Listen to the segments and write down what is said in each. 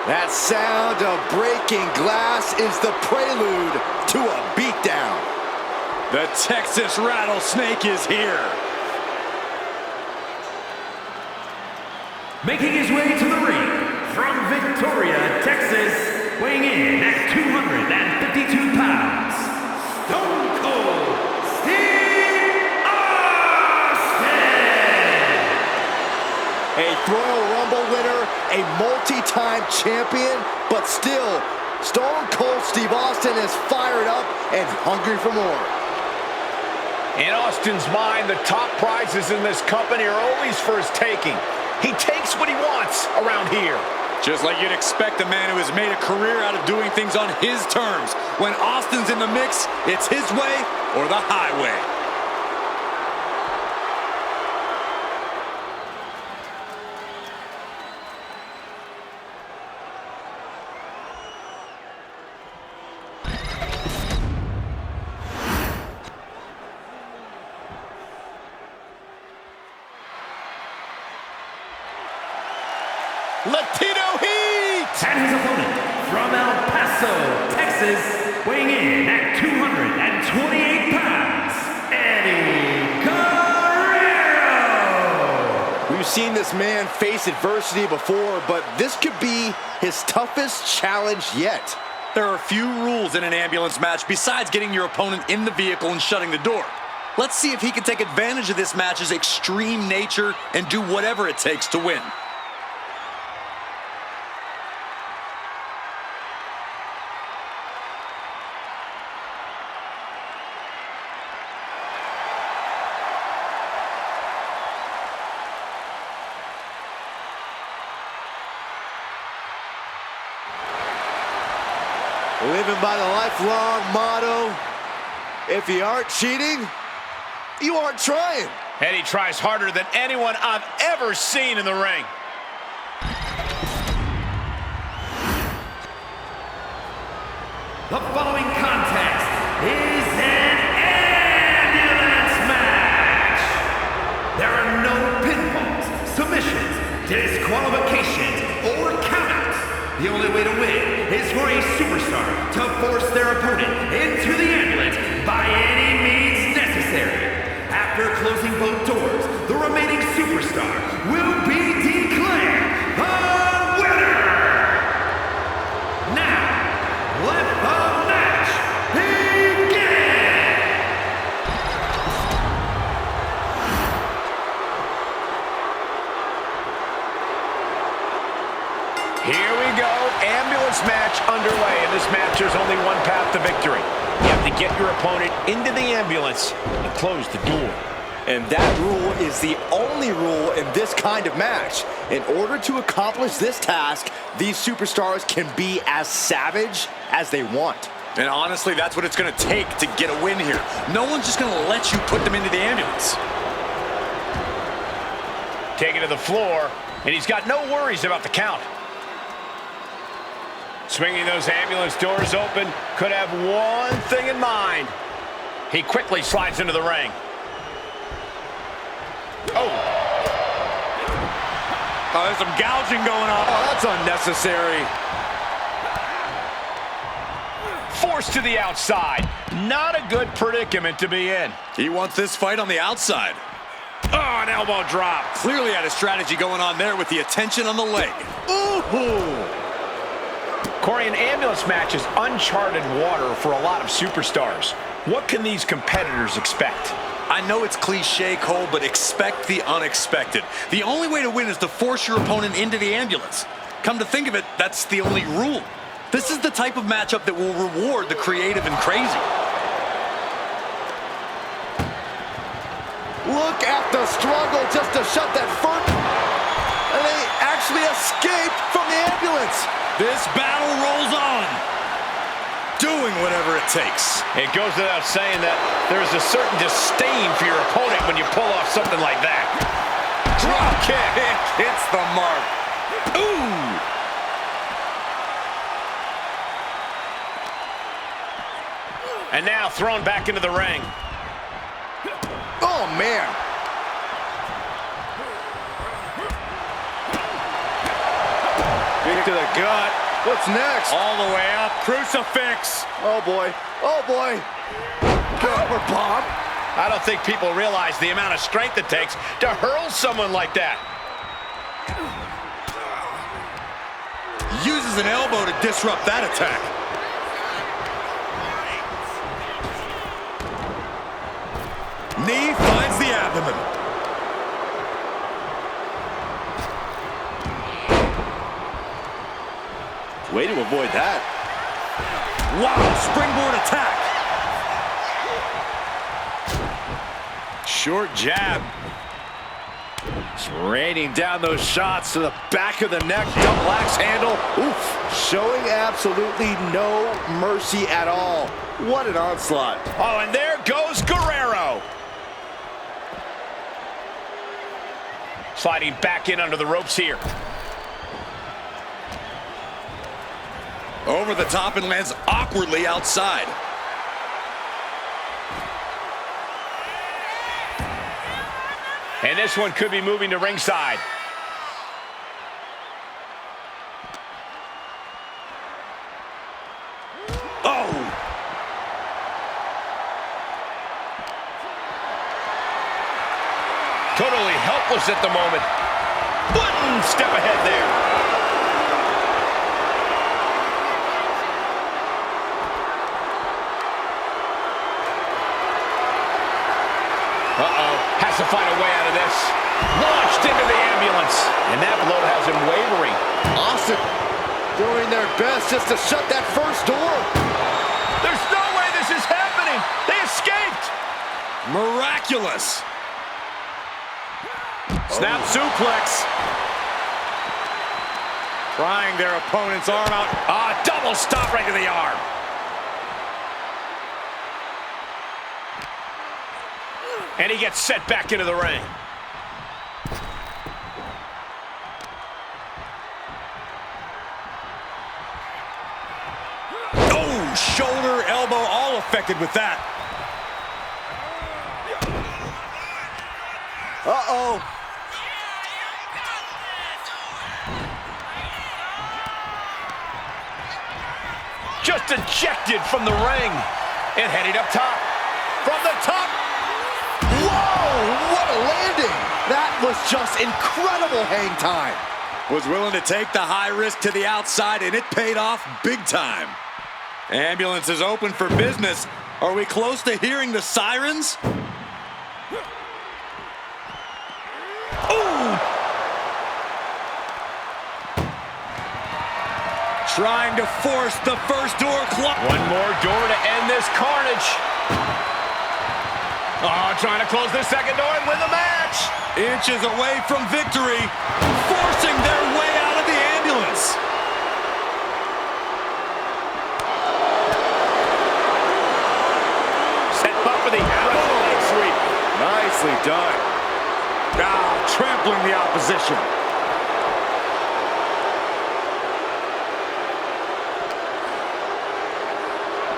That sound of breaking glass is the prelude to a beatdown. The Texas Rattlesnake is here. Making his way to the ring from Victoria, Texas, weighing in at 252 pounds, Stone Cold Steve Austin! A Royal Rumble winner, a multi-time champion, but still, Stone Cold Steve Austin is fired up and hungry for more. In Austin's mind, the top prizes in this company are always for his taking. He takes what he wants around here. Just like you'd expect a man who has made a career out of doing things on his terms. When Austin's in the mix, it's his way or the highway. Latino Heat! And his opponent from El Paso, Texas, weighing in at 228 pounds, Eddie Guerrero! We've seen this man face adversity before, but this could be his toughest challenge yet. There are few rules in an ambulance match besides getting your opponent in the vehicle and shutting the door. Let's see if he can take advantage of this match's extreme nature and do whatever it takes to win. Living by the lifelong motto, if you aren't cheating, you aren't trying. Eddie tries harder than anyone I've ever seen in the ring. The following contest is an ambulance match. There are no pinfalls, submissions, disqualifications, or countouts. The only way to win is for a superstar to force their opponent into the ambulance by any means necessary. After closing both doors, the remaining superstar will be declared the winner. Now, let the match begin! Here we go, ambulance match underway. In this match, there's only one path to victory. You have to get your opponent into the ambulance and close the door. And that rule is the only rule in this kind of match. In order to accomplish this task, these superstars can be as savage as they want. And honestly, that's what it's going to take to get a win here. No one's just going to let you put them into the ambulance. Taken to the floor, and he's got no worries about the count. Swinging those ambulance doors open, could have one thing in mind. He quickly slides into the ring. Oh, there's some gouging going on. Oh, that's unnecessary. forced to the outside. Not a good predicament to be in. He wants this fight on the outside. Oh, an elbow drop. Clearly had a strategy going on there with the attention on the leg. Ooh. Corey, an ambulance match is uncharted water for a lot of superstars. What can these competitors expect? I know it's cliche, Cole, but expect the unexpected. The only way to win is to force your opponent into the ambulance. Come to think of it, that's the only rule. This is the type of matchup that will reward the creative and crazy. Look at the struggle just to shut that front. And they actually escaped from the ambulance. This battle rolls on, doing whatever it takes. It goes without saying that there's a certain disdain for your opponent when you pull off something like that. Drop kick hits the mark. Ooh! And now thrown back into the ring. Oh, man. Kick to the gut. What's next? All the way up. Crucifix. Oh, boy. Oh, boy. Power bomb. I don't think people realize the amount of strength it takes to hurl someone like that. Uses an elbow to disrupt that attack. Knee finds the abdomen. Way to avoid that. Wow, springboard attack. Short jab. Just raining down those shots to the back of the neck. Double axe handle. Oof. Showing absolutely no mercy at all. What an onslaught. Oh, and there goes Guerrero. Sliding back in under the ropes here. Over the top and lands awkwardly outside. And this one could be moving to ringside. Oh! Totally helpless at the moment. One step ahead there. Uh-oh, has to find a way out of this. Launched into the ambulance. And that blow has him wavering. Austin doing their best just to shut that first door. There's no way this is happening. They escaped. Miraculous. Snap suplex. Prying their opponent's arm out. Double stop right to the arm. And he gets set back into the ring. Oh, shoulder, elbow, all affected with that. Uh-oh. Just ejected from the ring. And heading up top. From the top. Whoa, what a landing. That was just incredible hang time. Was willing to take the high risk to the outside, and it paid off big time. Ambulance is open for business. Are we close to hearing the sirens? Ooh! Trying to force the first door closed. One more door to end this carnage. Trying to close the second door and win the match. Inches away from victory, forcing their way out of the ambulance. Set up for the leg sweep. Nicely done. Trampling the opposition.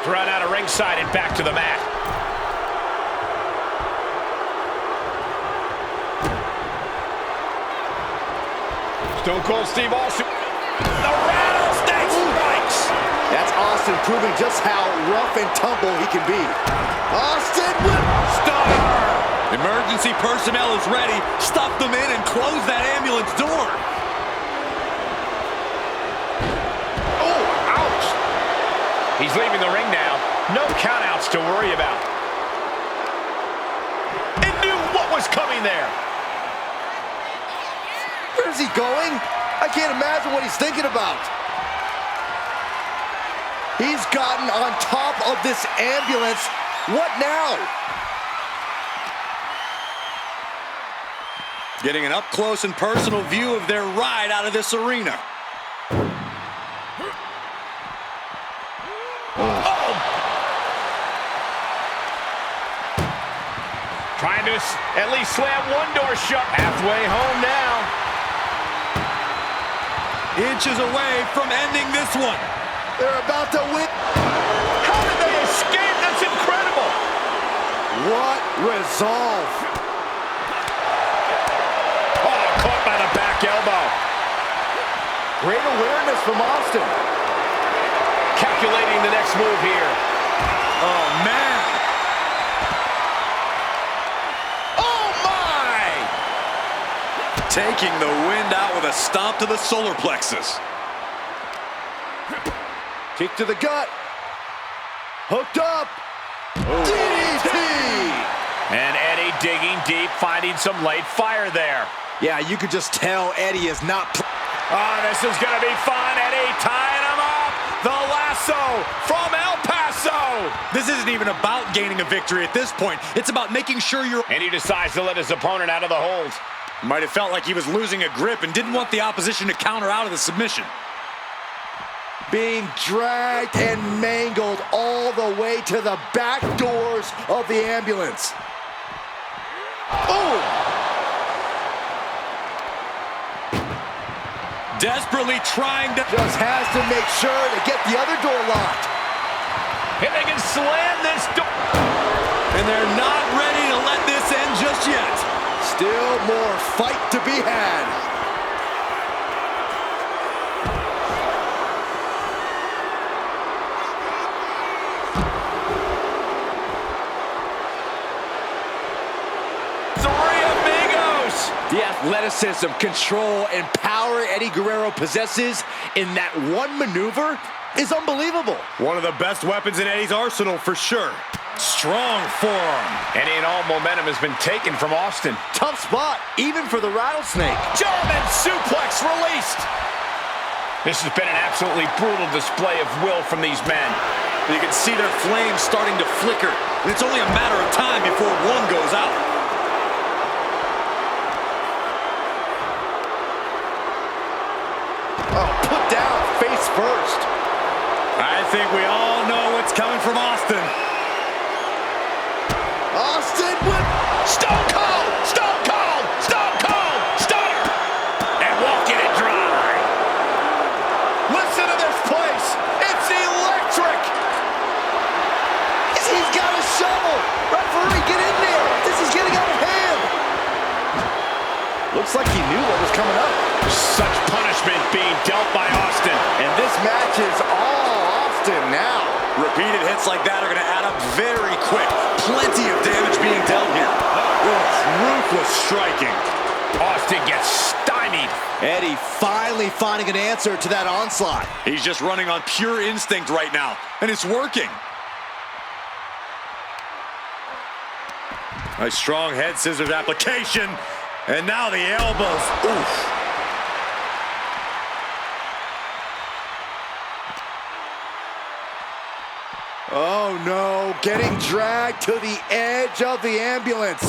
Thrown out of ringside and back to the mat. Stone Cold Steve Austin. The rattlesnake strikes. That's Austin proving just how rough and tumble he can be. Austin with Stunner. Emergency personnel is ready. Stuff them in and close that ambulance door. Oh, ouch. He's leaving the ring now. No countouts to worry about. And knew what was coming there. Where's he going? I can't imagine what he's thinking about. He's gotten on top of this ambulance. What now? Getting an up-close and personal view of their ride out of this arena. Oh! Trying to at least slam one door shut. Halfway home now. Inches away from ending this one. They're about to win. How did they escape? That's incredible. What resolve. Oh, caught by the back elbow. Great awareness from Austin. Calculating the next move here. Oh, man. Oh, my! Taking the wind out with a stomp to the solar plexus. Kick to the gut. Hooked up. DDT! And Eddie digging deep, finding some late fire there. Yeah, you could just tell Eddie is not... Oh, this is going to be fun. Eddie tying him up. The lasso from El Paso. This isn't even about gaining a victory at this point. It's about making sure you're... And he decides to let his opponent out of the hold. Might have felt like he was losing a grip and didn't want the opposition to counter out of the submission. Being dragged and mangled all the way to the back doors of the ambulance. Boom! Desperately trying to... Just has to make sure to get the other door locked. And they can slam this door. And they're not ready to let this end just yet. Still more fight to be had. The athleticism, control, and power Eddie Guerrero possesses in that one maneuver is unbelievable. One of the best weapons in Eddie's arsenal for sure. Strong forearm. Any and all momentum has been taken from Austin. Tough spot, even for the rattlesnake. German suplex released. This has been an absolutely brutal display of will from these men. You can see their flames starting to flicker. And it's only a matter of time before one goes out. Oh, put down face first. I think we all know what's coming from Austin. Austin with Stone Cold, Stone Cold, Stone Cold, Stunner. And walking it dry. Listen to this place. It's electric. He's got a shovel. Referee, get in there. This is getting out of hand. Looks like he knew what was coming up. Such punishment being dealt by Austin. And this match is all Austin now. Repeated hits like that are going to add up very quick. Plenty of damage being dealt here. Ruthless striking. Austin gets stymied. Eddie finally finding an answer to that onslaught. He's just running on pure instinct right now, and it's working. A strong head scissors application, and now the elbows. Oof. Oh no, getting dragged to the edge of the ambulance.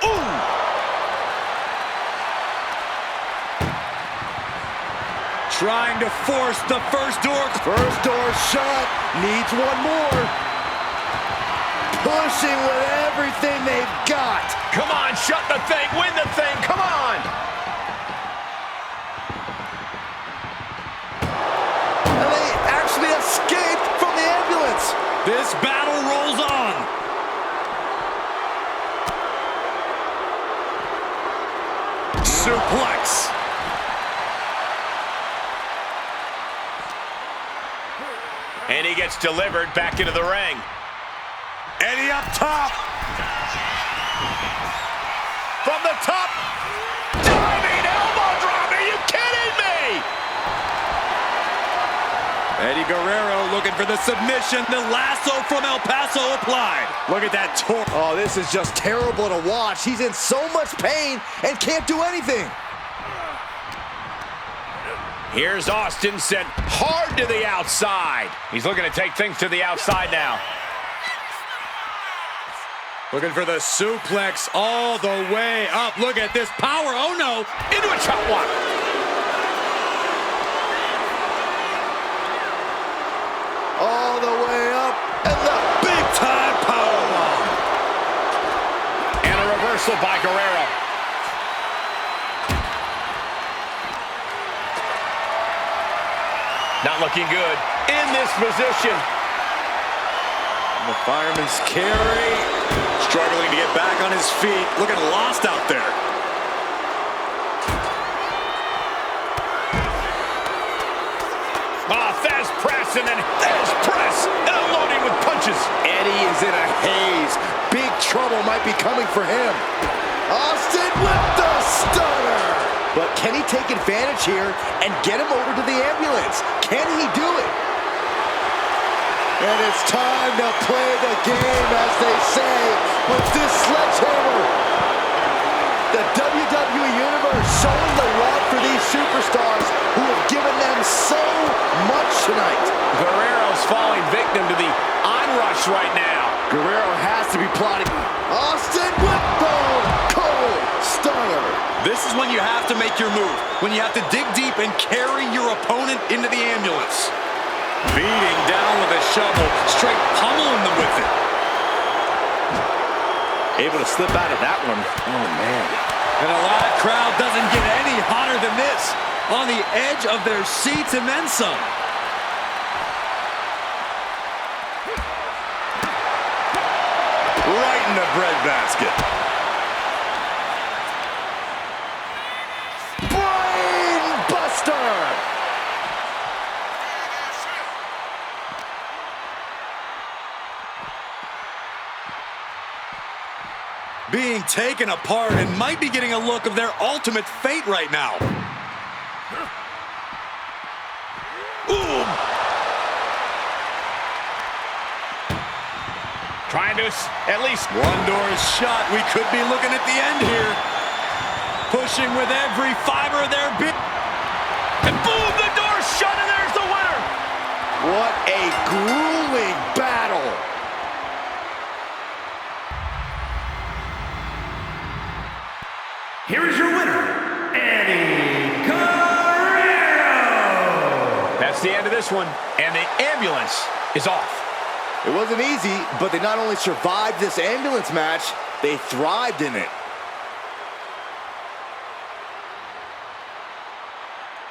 Ooh! Trying to force the first door. First door shut, needs one more. Pushing with everything they've got. Come on, shut the thing, win the thing, come on! And they actually escaped from the ambulance. This battle rolls on. Suplex. And he gets delivered back into the ring. Eddie up top. From the top. Diving elbow drop. Are you kidding me? Eddie Guerrero looking for the submission. The lasso from El Paso applied. Look at that torque. Oh, this is just terrible to watch. He's in so much pain and can't do anything. Here's Austin sent hard to the outside. He's looking to take things to the outside now. Looking for the suplex all the way up. Look at this power. Oh, no. Into a chop block. All the way up. And the Big-time powerbomb. And a reversal by Guerrero. Not looking good in this position. And the fireman's carry. Struggling to get back on his feet. Looking lost out there. kicks, and then there's press, and unloading with punches. Eddie is in a haze. Big trouble might be coming for him. Austin with the stunner. But can he take advantage here and get him over to the ambulance? Can he do it? And it's time to play the game, as they say, with this sledgehammer. The WWE Universe showing the love for these superstars who have given them so much tonight. Guerrero's falling victim to the onrush right now. Guerrero has to be plotting. Austin with the cold stunner. This is when you have to make your move, when you have to dig deep and carry your opponent into the ambulance. Beating down with a shovel, straight pummeling them with it. Able to slip out of that one. Oh, man. And a live crowd doesn't get any hotter than this. On the edge of their seats and then some. Right in the breadbasket. Brain buster. Being taken apart and might be getting a look of their ultimate fate right now. Ooh. Trying to at least... One door is shut. We could be looking at the end here. Pushing with every fiber of their being. And boom, the door's shut, and there's the winner. What a grueling battle. Here is your winner, Eddie Guerrero. That's the end of this one, and the ambulance is off. It wasn't easy, but they not only survived this ambulance match, they thrived in it.